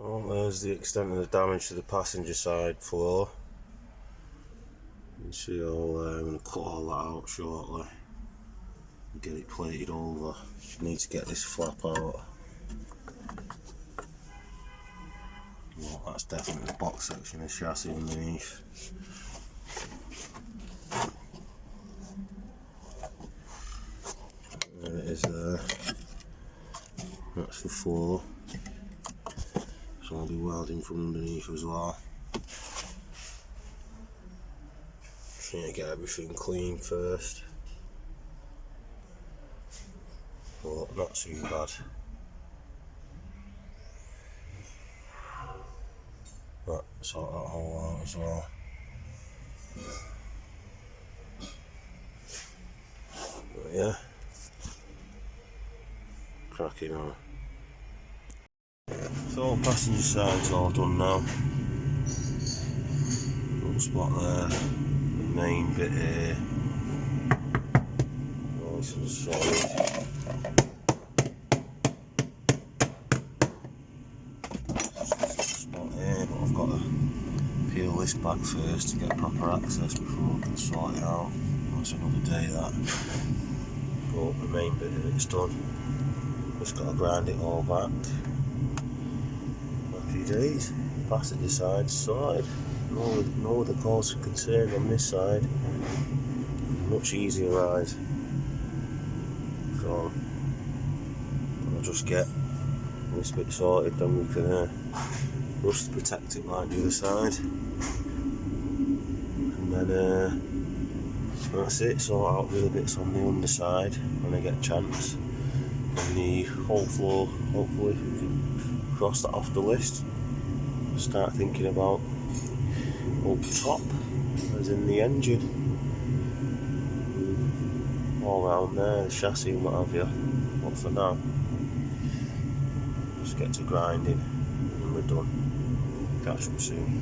Well, there's the extent of the damage to the passenger side floor. You can see all there. I'm going to cut all that out shortly and get it plated over. Just need to get this flap out. Well, that's definitely the box section of the chassis underneath. There it is there. That's the floor. So I'll do welding from underneath as well. Just need to get everything clean first. But not too bad. Right, sort that hole out as well. But yeah, cracking on. So passenger side's all done now. Little spot there, the main bit here. Nice and solid. Spot here, but I've got to peel this back first to get proper access before I can sort it out. That's another day that. But the main bit of it's done. Just got to grind it all back. Happy days. Passenger side sorted. No other cause for concern on this side. Much easier ride. So I'll just get this bit sorted, then we can rust protect it like the other side. And then that's it, sort out the other bits on the underside when I get a chance. And the whole floor, hopefully we can cross that off the list. Start thinking about up top, as in the engine. All around there, the chassis and what have you. But for now, just get to grinding and we're done. Catch up soon.